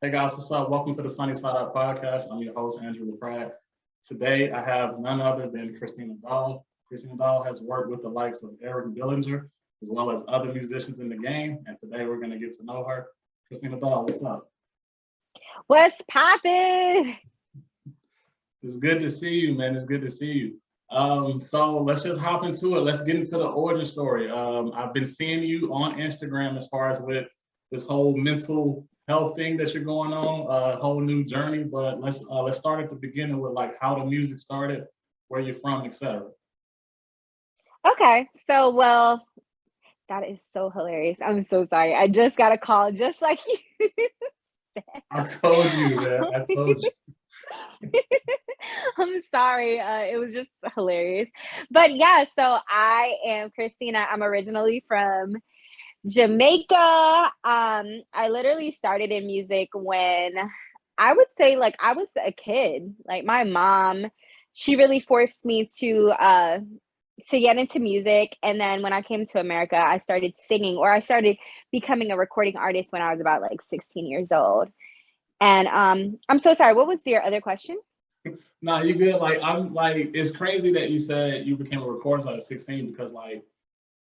Hey guys, what's up? Welcome to the Sunny Side Up podcast. I'm your host, Andrew LaPrade. Today I have none other than Christina Dahl. Christina Dahl has worked with the likes of Eric Billinger, as well as other musicians in the game. And today we're going to get to know her. Christina Dahl, what's up? What's poppin'? It's good to see you, man. It's good to see you. So let's just hop into it. Let's get into the origin story. I've been seeing you on Instagram as far as with this whole mental health thing that you're going on, a whole new journey. But let's start at the beginning with like how the music started, where you're from, etc. Okay, that is so hilarious. I'm so sorry. I just got a call just like you said. I told you, man. I told you. I'm sorry. It was just hilarious. But yeah, so I am Christina. I'm originally from Jamaica. I literally started in music when I would say like I was a kid. Like my mom, she really forced me to get into music. And then when I came to America, I started singing, or I started becoming a recording artist when I was about like 16 years old. And I'm so sorry. What was your other question? Nah, you good. Like I'm like, it's crazy that you said you became a recorder at 16 because like,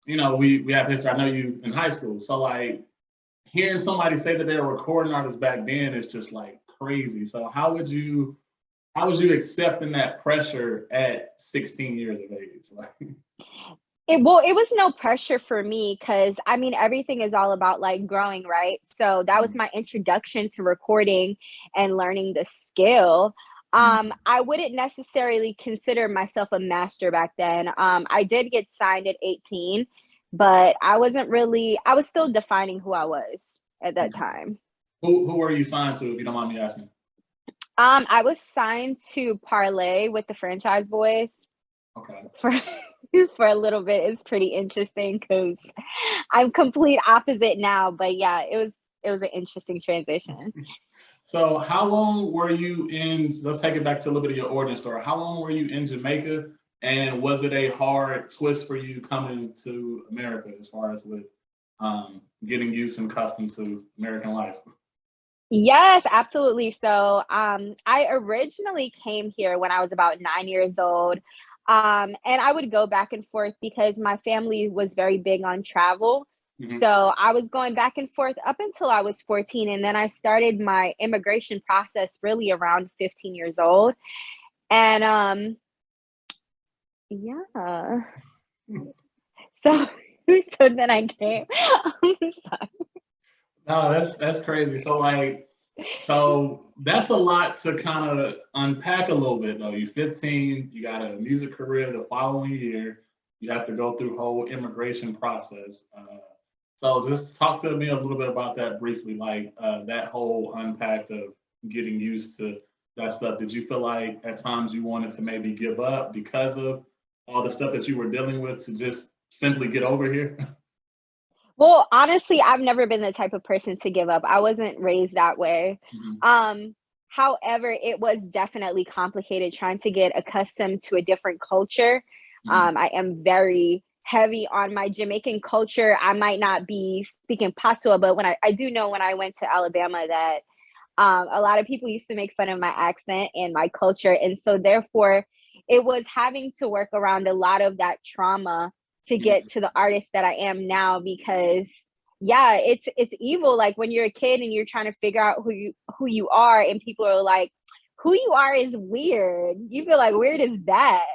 we have history. I know you in high school. So like hearing somebody say that they're a recording artist back then is just like crazy. So how was you accepting that pressure at 16 years of age? Like It was no pressure for me because I mean everything is all about like growing, right? So that was my introduction to recording and learning the skill. I wouldn't necessarily consider myself a master back then. I did get signed at 18, but I was still defining who I was at that time. who were you signed to, if you don't mind me asking? I was signed to Parlay with the Franchise Boys. Okay. For for a little bit. It's pretty interesting because I'm complete opposite now. But yeah, it was an interesting transition. So how long were you let's take it back to a little bit of your origin story. How long were you in Jamaica? And was it a hard twist for you coming to America as far as with getting used and accustomed to American life? Yes, absolutely. So I originally came here when I was about 9 years old. And I would go back and forth because my family was very big on travel. Mhm. So I was going back and forth up until I was 14. And then I started my immigration process really around 15 years old. And yeah. So so then I came. I'm sorry. No, that's crazy. So that's a lot to kind of unpack a little bit though. You're 15, you got a music career the following year, you have to go through whole immigration process. So just talk to me a little bit about that briefly, like that whole unpack of getting used to that stuff. Did you feel like at times you wanted to maybe give up because of all the stuff that you were dealing with to just simply get over here? Well, honestly, I've never been the type of person to give up. I wasn't raised that way. Mhm. Um, However, it was definitely complicated trying to get accustomed to a different culture. Mhm. I am very heavy on my Jamaican culture. I might not be speaking patois, but I do know when I went to Alabama that a lot of people used to make fun of my accent and my culture. And so therefore it was having to work around a lot of that trauma to get Mhm. to the artist that I am now because yeah, it's evil like when you're a kid and you're trying to figure out who you are and people are like who you are is weird. You feel like weird is bad.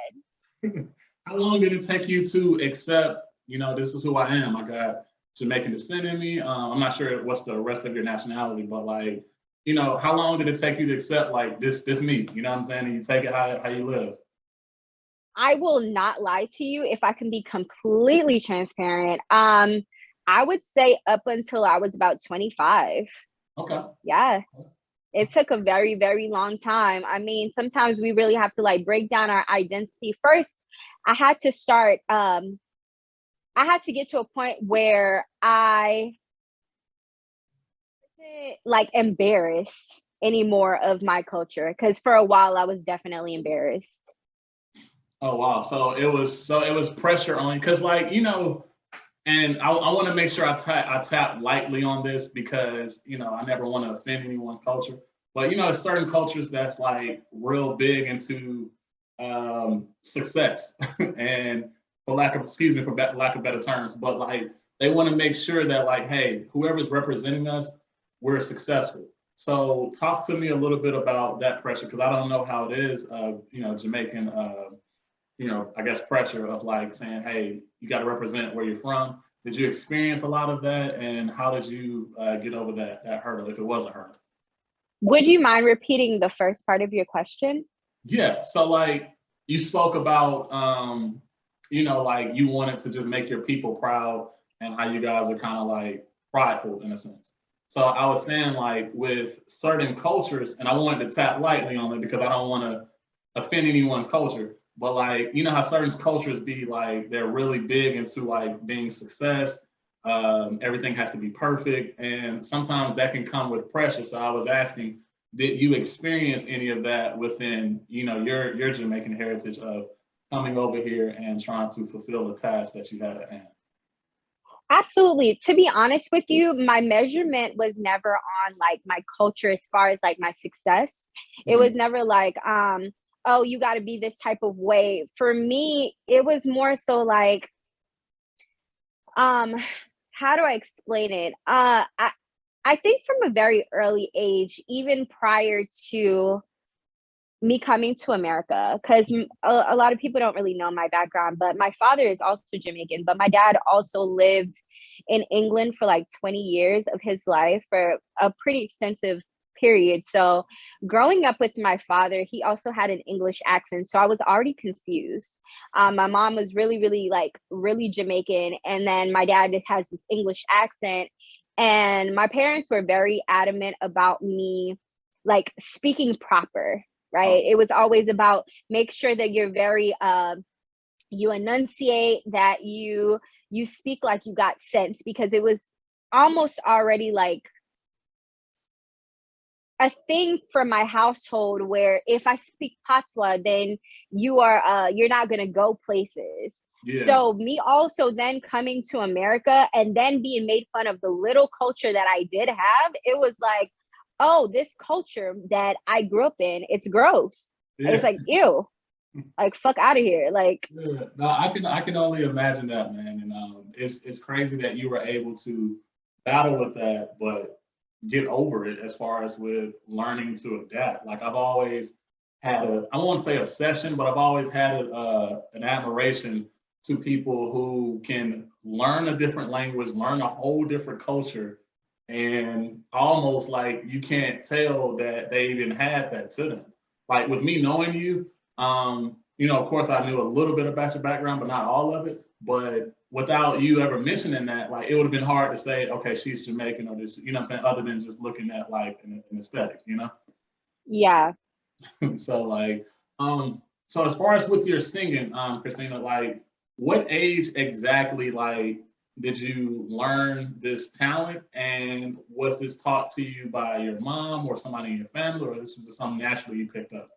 How long did it take you to accept, this is who I am? I got Jamaican descent in me. I'm not sure what's the rest of your nationality, but like, how long did it take you to accept like this me? You know what I'm saying? And you take it how you live. I will not lie to you if I can be completely transparent. I would say up until I was about 25. Okay. Yeah. It took a very, very long time. I mean, sometimes we really have to like break down our identity. First, I had to start I had to get to a point where I wasn't like embarrassed anymore of my culture because for a while I was definitely embarrassed. Oh wow. So it was pressure on because like, and I want to make sure I tap lightly on this because I never want to offend anyone's culture. But there's certain cultures that's like real big into success, and for lack of excuse me for lack of better terms, but like they want to make sure that like, hey, whoever's representing us, we're successful. So talk to me a little bit about that pressure because I don't know how it is, Jamaican. I guess pressure of like saying, hey, you got to represent where you're from. Did you experience a lot of that, and how did you get over that hurdle if it was a hurdle? Would you mind repeating the first part of your question? Yeah. So like you spoke about, like you wanted to just make your people proud, and how you guys are kind of like prideful in a sense. So I was saying like with certain cultures, and I wanted to tap lightly on it because I don't want to offend anyone's culture. But like, how certain cultures be like, they're really big into like being success. Everything has to be perfect. And sometimes that can come with pressure. So I was asking, did you experience any of that within, your Jamaican heritage of coming over here and trying to fulfill the task that you had at hand? Absolutely. To be honest with you, my measurement was never on like my culture as far as like my success. It was Mhm. never like, oh, you got to be this type of way. For me, it was more so like, um, how do I explain it? I think from a very early age, even prior to me coming to America, because a lot of people don't really know my background, but my father is also Jamaican, but my dad also lived in England for like 20 years of his life for a pretty extensive period. So growing up with my father, he also had an English accent. So I was already confused. My mom was really, really like really Jamaican. And then my dad has this English accent. And my parents were very adamant about me like speaking proper, right? Oh, It was always about make sure that you're very you enunciate, that you speak like you got sense, because it was almost already like a thing from my household where if I speak patois, then you're not gonna go places. yeah, So me also then coming to America and then being made fun of the little culture that I did have, it was like, oh, this culture that I grew up in, it's gross. It's yeah. like, ew, like fuck out of here. Like, Yeah, no, I can only imagine that, man, and it's crazy that you were able to battle with that, but get over it as far as with learning to adapt. Like I've always had I won't say obsession, but I've always had an admiration to people who can learn a different language, learn a whole different culture, and almost like you can't tell that they even had that to them. Like with me knowing you, of course, I knew a little bit about your background, but not all of it. But without you ever mentioning that, like it would have been hard to say, okay, she's Jamaican or this, what I'm saying, other than just looking at like an aesthetic. yeah. So like, so as far as with your singing, Christina, like, what age exactly like did you learn this talent, and was this taught to you by your mom or somebody in your family, or this was just something naturally you picked up?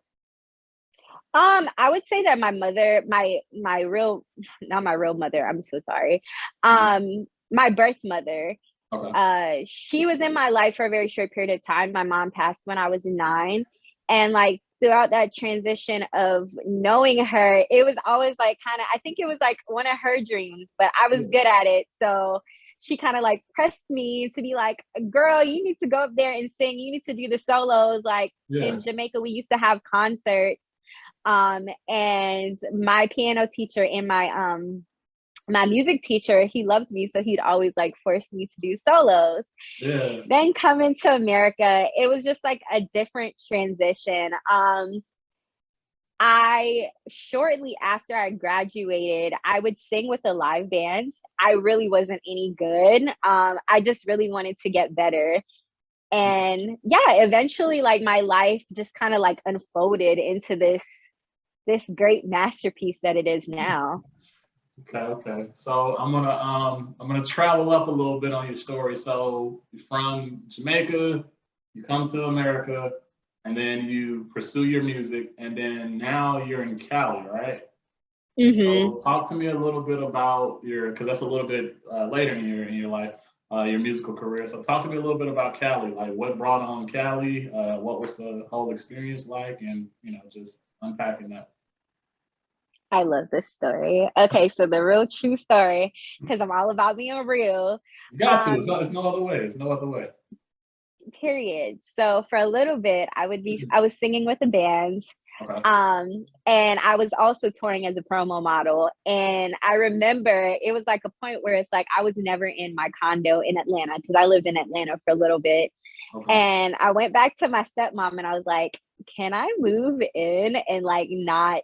I would say that my mother, my real, not my real mother, I'm so sorry. Mhm. My birth mother, Okay. she was in my life for a very short period of time. My mom passed when I was 9. And like throughout that transition of knowing her, it was always like kind of, I think it was like one of her dreams, but I was Yeah. good at it. So she kind of like pressed me to be like, girl, you need to go up there and sing. You need to do the solos. Like Yeah. in Jamaica, we used to have concerts. And my piano teacher and my music teacher, he loved me, so he'd always like force me to do solos. Yeah. Then coming to America, it was just like a different transition. I shortly after I graduated, I would sing with a live band. I really wasn't any good. I just really wanted to get better. And yeah, eventually like my life just kind of like unfolded into this great masterpiece that it is now. Okay, okay. So I'm gonna travel up a little bit on your story. So you're from Jamaica, you come to America, and then you pursue your music, and then now you're in Cali, right? Mm-hmm. So talk to me a little bit about because that's a little bit later in your life, your musical career. So talk to me a little bit about Cali. Like what brought on Cali? What was the whole experience like? And just unpacking that. I love this story. Okay, so the real true story, because I'm all about being real. You got to. It's no other way. It's no other way. Period. So for a little bit, I was singing with a band. Okay. And I was also touring as a promo model. And I remember it was like a point where it's like I was never in my condo in Atlanta because I lived in Atlanta for a little bit. Okay. And I went back to my stepmom and I was like, can I move in and like not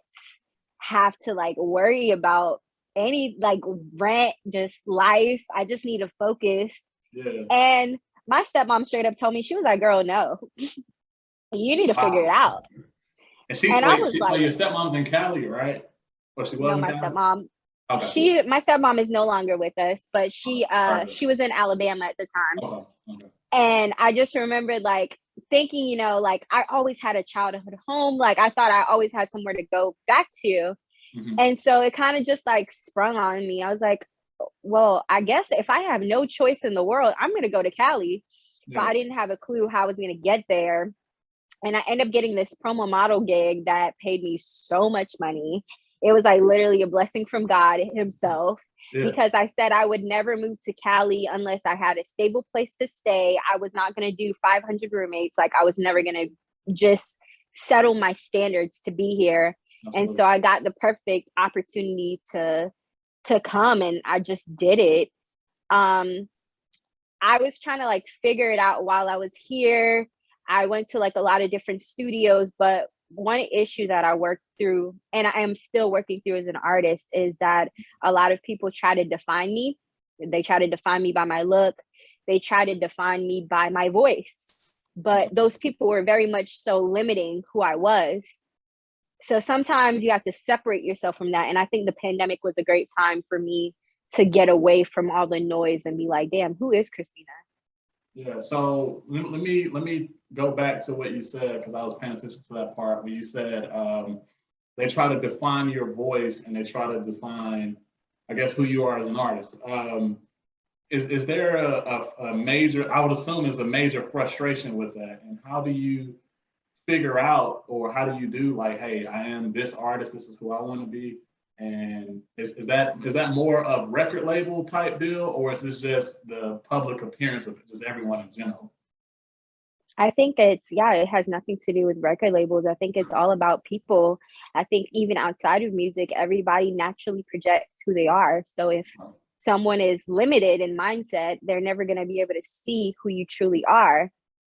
have to like worry about any like rent, just life? I just need to focus. Yeah. And my stepmom straight up told me, she was like, girl, no, you need to figure it out. And I was like, so your stepmom's in Cali, right? Or she was no, in my Cali? stepmom, Okay. my stepmom is no longer with us, but she Okay. was in Alabama at the time. Okay. Okay. And I just remembered like thinking, like I always had a childhood home. Like I thought I always had somewhere to go back to. Mm-hmm. And so it kind of just like sprung on me. I was like, well, I guess if I have no choice in the world, I'm going to go to Cali. Yeah. But I didn't have a clue how I was going to get there. And I ended up getting this promo model gig that paid me so much money. It was like literally a blessing from God himself. Yeah. Because I said I would never move to Cali unless I had a stable place to stay. I was not going to do 500 roommates. Like I was never going to just settle my standards to be here. Absolutely. And so I got the perfect opportunity to come, and I just did it. I was trying to like figure it out while I was here. I went to like a lot of different studios, but one issue that I worked through, and I am still working through as an artist, is that a lot of people try to define me. They try to define me by my look. They try to define me by my voice. But those people were very much so limiting who I was. So sometimes you have to separate yourself from that. And I think the pandemic was a great time for me to get away from all the noise and be like, damn, who is Christina? Yeah, so let me go back to what you said, because I was paying attention to that part where you said they try to define your voice and they try to define, I guess, who you are as an artist. Is there a major, I would assume there's a major frustration with that, and how do you figure out, or how do you do like, hey, I am this artist, this is who I want to be? And is that more of record label type deal, or is this just the public appearance of just everyone in general? I think it has nothing to do with record labels. I think it's all about people. I think even outside of music, everybody naturally projects who they are. So if someone is limited in mindset, they're never going to be able to see who you truly are.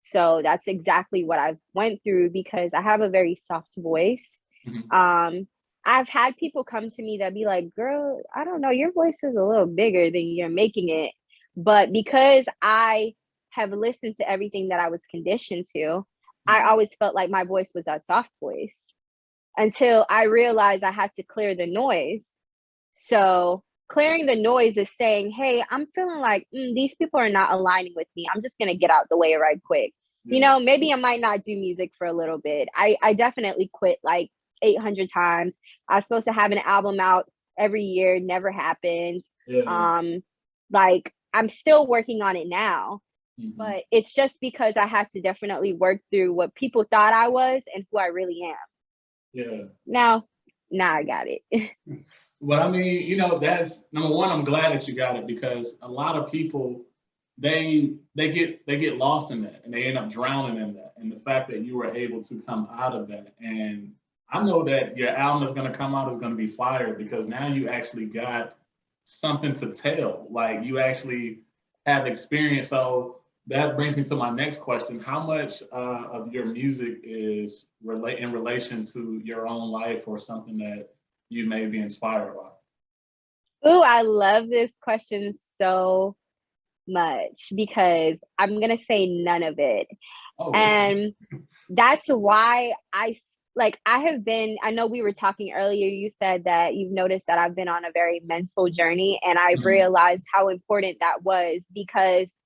So that's exactly what I've went through, because I have a very soft voice. Mm-hmm. I've had people come to me that be like, girl, I don't know, your voice is a little bigger than you're making it. But because I have listened to everything that I was conditioned to, I always felt like my voice was a soft voice, until I realized I had to clear the noise. So clearing the noise is saying, hey, I'm feeling like these people are not aligning with me. I'm just going to get out the way right quick. Yeah. Maybe I might not do music for a little bit. I definitely quit like 800 times. I was supposed to have an album out every year, never happened. Yeah. Like I'm still working on it now, but it's just because I had to definitely work through what people thought I was and who I really am. Yeah. Now I got it. Well, I mean, that's number one. I'm glad that you got it, because a lot of people, they get lost in that and they end up drowning in that. And the fact that you were able to come out of that, and I know that your album is going to come out, is going to be fire, because now you actually got something to tell. Like you actually have experience. So that brings me to my next question. How much of your music is in relation to your own life, or something that you may be inspired by? Ooh, I love this question so much, because I'm going to say none of it. Oh. And that's why I know we were talking earlier, you said that you've noticed that I've been on a very mental journey, and I realized how important that was, because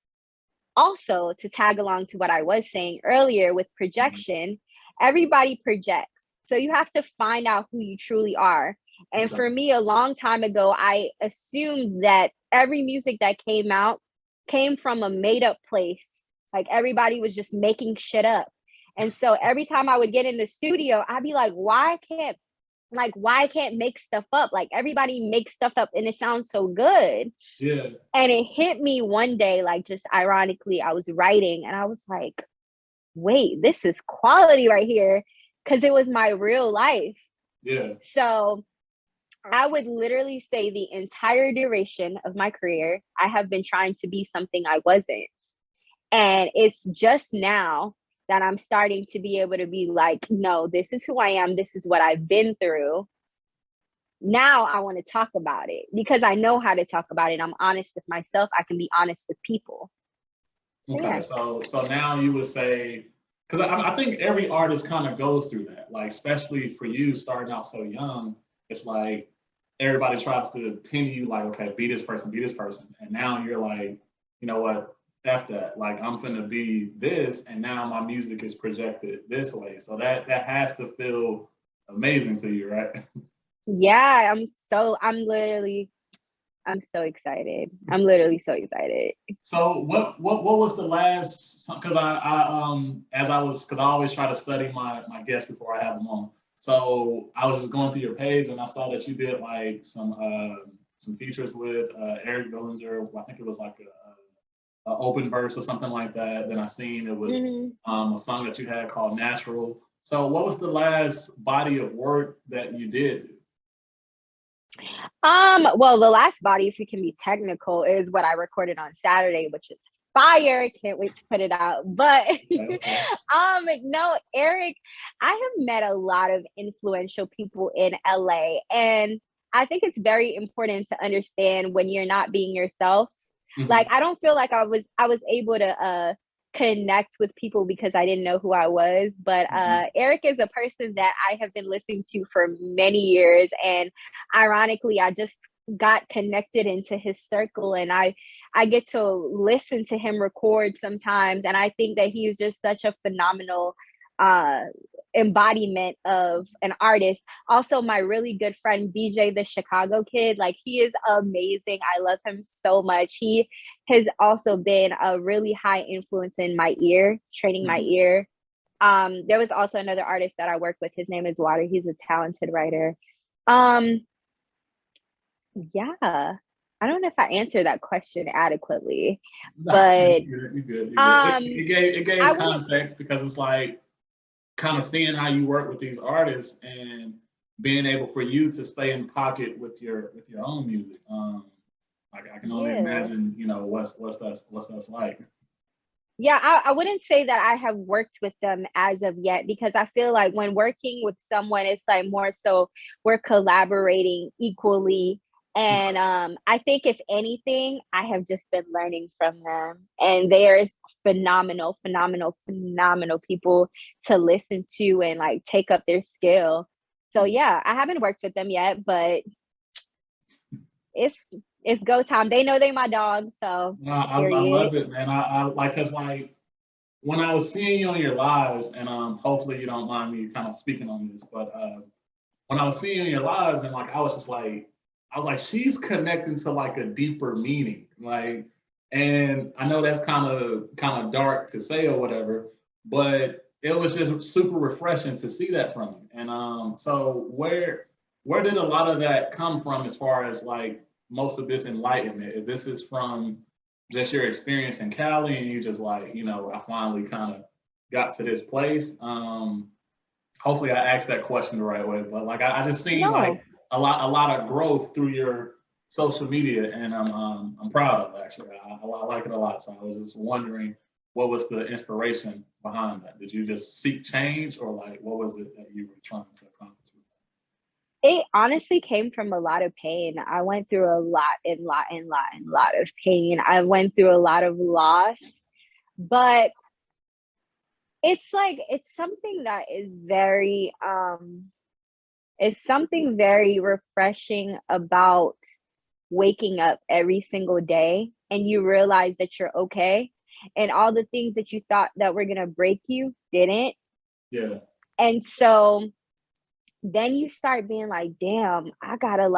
also to tag along to what I was saying earlier with projection, everybody projects. So you have to find out who you truly are. And Okay. for me, a long time ago, I assumed that every music that came out came from a made up place. Like everybody was just making shit up. And so every time I would get in the studio, I'd be why can't make stuff up? Like everybody makes stuff up and it sounds so good. Yeah. And it hit me one day, like just ironically, I was writing and I was like, wait, this is quality right here. Cause it was my real life. Yeah. So I would literally say the entire duration of my career, I have been trying to be something I wasn't. And it's just now that I'm starting to be able to be like, no, this is who I am. This is what I've been through. Now I want to talk about it because I know how to talk about it. I'm honest with myself. I can be honest with people. Okay. Yeah. So now you would say, because I think every artist kind of goes through that, like, especially for you starting out so young, it's like everybody tries to pin you like, okay, be this person, be this person. And now you're like, you know what? F that. Like, I'm finna be this, and now my music is projected this way. So that has to feel amazing to you, right? Yeah. I'm so excited. I'm literally so excited. So what was the last? Because because I always try to study my guests before I have them on. So I was just going through your page and I saw that you did like some features with Eric Bellinger. I think it was like a open verse or something like that. Then I seen it was a song that you had called Natural. So what was the last body of work that you did? Well, the last body, if you can be technical, is what I recorded on Saturday, which is fire. Can't wait to put it out. But Okay. no, Eric, I have met a lot of influential people in LA, and I think it's very important to understand when you're not being yourself. Like Mhm. I don't feel like I was able to connect with people because I didn't know who I was. But Mhm. Eric is a person that I have been listening to for many years. And ironically, I just got connected into his circle and I get to listen to him record sometimes. And I think that he's just such a phenomenal uh embodiment of an artist. Also, my really good friend BJ, the Chicago kid, like he is amazing. I love him so much. He has also been a really high influence in my ear, training my Mhm. ear. There was also another artist that I work with. His name is Water. He's a talented writer. Um, yeah. I don't know if I answered that question adequately, but You're good. You're good. um It I gave wouldn't context because it's like kind of seeing how you work with these artists and being able for you to stay in pocket with your own music. Like I can only yeah. imagine, you know, what's that's like. Yeah, I wouldn't say that I have worked with them as of yet because I feel like when working with someone, it's like more so we're collaborating equally. And I think if anything, I have just been learning from them. And they are phenomenal, phenomenal, phenomenal people to listen to and like take up their skill. So yeah, I haven't worked with them yet, but it's it's go time. They know they my dog, so No, I period. love it, man. I like cause like when I was seeing you on your lives, and hopefully you don't mind me kind of speaking on this, but when I was seeing you in your lives, and like I was just like, I was like, she's connecting to like a deeper meaning, like, and I know that's kind of dark to say or whatever, but it was just super refreshing to see that from you. And so where did a lot of that come from as far as like most of this enlightenment? If this is from just your experience in Cali and you just like, you know, I finally kind of got to this place. Hopefully I asked that question the right way, but like I just seen like No. a lot of growth through your social media, and I'm proud of it actually. I like it a lot. So I was just wondering what was the inspiration behind that? Did you just seek change, or like what was it that you were trying to accomplish? It honestly came from a lot of pain. I went through a lot of pain. I went through a lot of loss, but it's like it's something that is very it's something very refreshing about waking up every single day and you realize that you're okay and all the things that you thought that were going to break you didn't. Yeah. And so then you start being like, damn, I gotta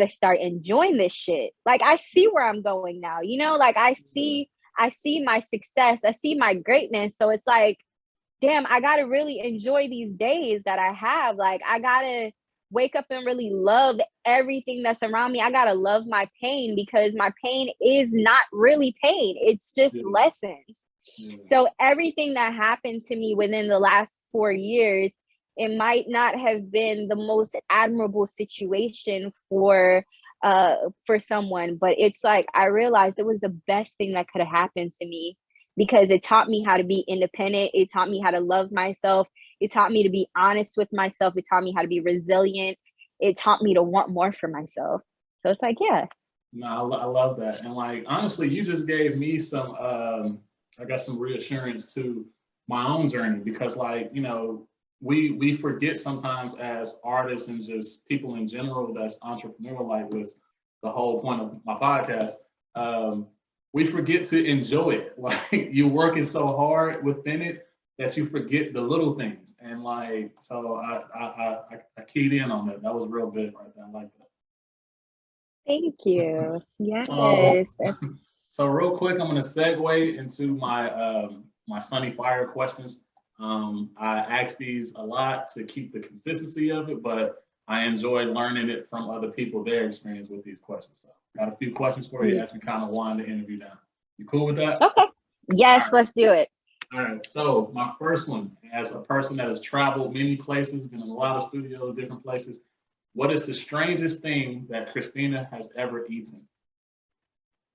start enjoying this shit. Like, I see where I'm going now, you know, like I see my success, I see my greatness. So it's like, damn, I gotta really enjoy these days that I have. Like, I gotta wake up and really love everything that's around me. I gotta love my pain, because my pain is not really pain. It's just lessons. So everything that happened to me within the last 4 years, it might not have been the most admirable situation for someone, but it's like I realized it was the best thing that could have happened to me, because it taught me how to be independent. It taught me how to love myself. It taught me to be honest with myself. It taught me how to be resilient. It taught me to want more for myself. So it's like, yeah. No, I love that. And like, honestly, you just gave me some, I got some reassurance to my own journey, because like, you know, we forget sometimes as artists and just people in general that's entrepreneurial, like was the whole point of my podcast. We forget to enjoy it. Like, you're working so hard within it that you forget the little things. And like, so I keyed in on that. That was real good right there. I like that. Thank you. Yes. So, so real quick, I'm gonna segue into my Sunny Fire questions. I ask these a lot to keep the consistency of it, but I enjoy learning it from other people, their experience with these questions. So got a few questions for you as we kind of wind the interview down. You cool with that? Okay. Yes, right. Let's do it. All right. So my first one, as a person that has traveled many places, been in a lot of studios, different places, what is the strangest thing that Christina has ever eaten?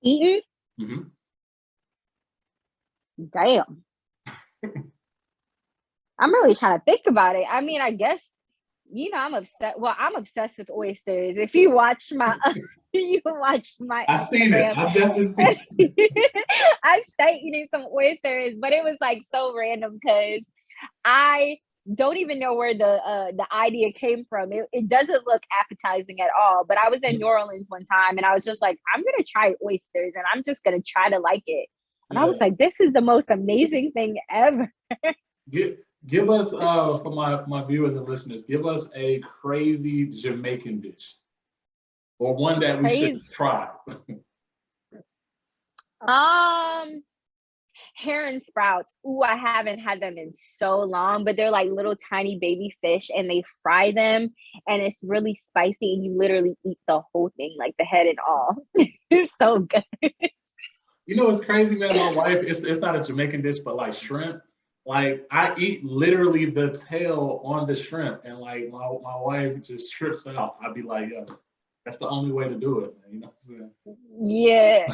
Eaten? Mm-hmm. Damn. I'm really trying to think about it. I mean, I guess, you know, I'm obsessed with oysters. If you watch my I've seen it. Instagram, I've definitely seen it. I stay eating some oysters, but it was like so random because I don't even know where the idea came from. It doesn't look appetizing at all. But I was in New Orleans one time and I was just like, I'm gonna try oysters and I'm just gonna try to like it. And I was like, this is the most amazing thing ever. Give us for my viewers and listeners, give us a crazy Jamaican dish, or one that we should try. Heron sprouts. Ooh, I haven't had them in so long, but they're like little tiny baby fish and they fry them and it's really spicy and you literally eat the whole thing, like the head and all. It's so good. You know, it's crazy, man. My wife, it's not a Jamaican dish, but like shrimp. Like, I eat literally the tail on the shrimp, and like my wife just trips out. I'd be like, yo, that's the only way to do it, man. You know what I'm saying? Yeah.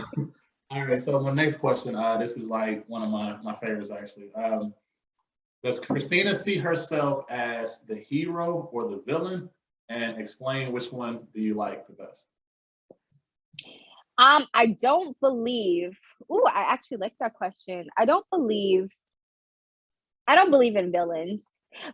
All right, so my next question, this is like one of my favorites actually. Does Christina see herself as the hero or the villain? And explain which one do you like the best? I don't believe. Ooh, I actually like that question. I don't believe in villains.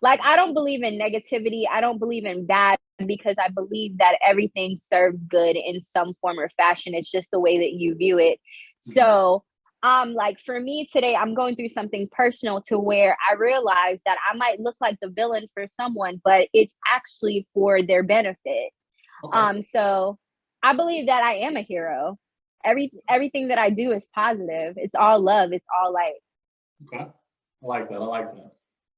Like, I don't believe in negativity. I don't believe in bad, because I believe that everything serves good in some form or fashion. It's just the way that you view it. So, like for me today, I'm going through something personal to where I realize that I might look like the villain for someone, but it's actually for their benefit. Okay. So I believe that I am a hero. Everything that I do is positive. It's all love. It's all light. Okay. I like that. All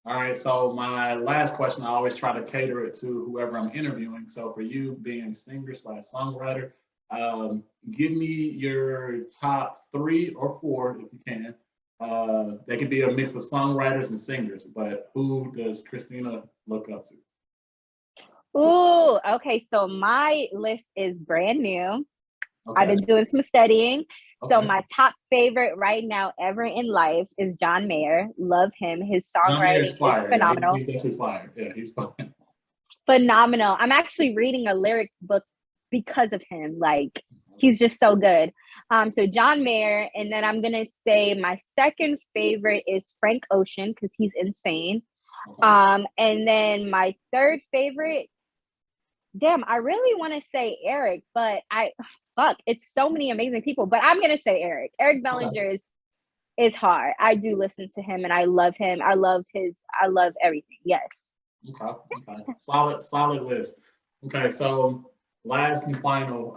right. So my last question, I always try to cater it to whoever I'm interviewing. So for you being singer/songwriter, give me your top 3 or 4 if you can. They could be a mix of songwriters and singers, but who does Christina look up to? Ooh, okay. So my list is brand new. Okay. I've been doing some studying. Okay. So my top favorite right now ever in life is John Mayer. Love him. His songwriting is phenomenal. Yeah, he's definitely fire. Yeah, he's fire. Phenomenal. I'm actually reading a lyrics book because of him. Like, he's just so good. So John Mayer, and then I'm gonna say my second favorite is Frank Ocean because he's insane. Okay. And then my third favorite, damn, I really want to say Eric, but it's so many amazing people. But I'm gonna say Eric. Eric Bellinger is hard. I do listen to him and I love him. I love everything. Yes. Okay. Okay. Solid list. Okay. So last and final,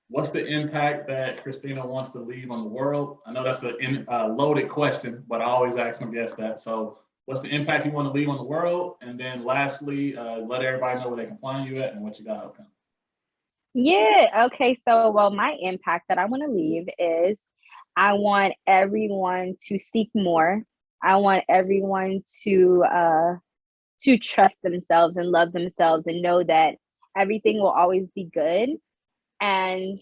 what's the impact that Christina wants to leave on the world? I know that's a loaded question, but I always ask my guests that. So what's the impact you want to leave on the world? And then lastly, let everybody know where they can find you at and what you got upcoming. Yeah. Okay. So, well, my impact that I want to leave is I want everyone to seek more. I want everyone to trust themselves and love themselves and know that everything will always be good, and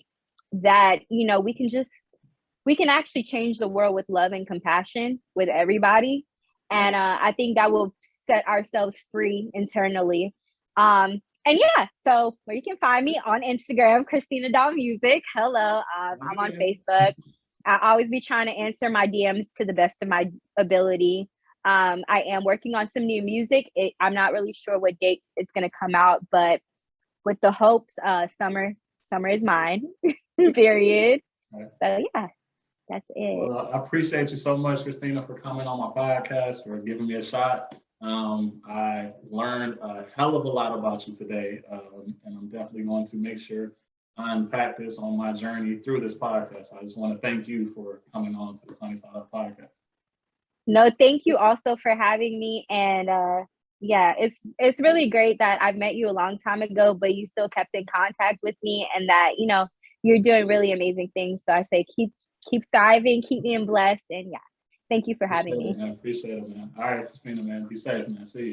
that we can actually change the world with love and compassion with everybody. And I think that will set ourselves free internally. And yeah, so where you can find me on Instagram, Christina Dahl Music. Hello. I'm on Facebook. I always be trying to answer my DMs to the best of my ability. I am working on some new music. I'm not really sure what date it's going to come out, but with the hopes, summer is mine. Period. Right. So yeah, that's it. Well, I appreciate you so much, Christina, for coming on my podcast, for giving me a shot. I learned a hell of a lot about you today, and I'm definitely going to make sure I unpack this on my journey through this podcast. I just want to thank you for coming on to the Sunny Side Up podcast. No, thank you also for having me. And yeah, it's really great that I've met you a long time ago, but you still kept in contact with me, and that you're doing really amazing things. So I say keep thriving, keep being blessed, and yeah, thank you for having me. Appreciate it, man. All right, Christina, man. Be safe, man. See you.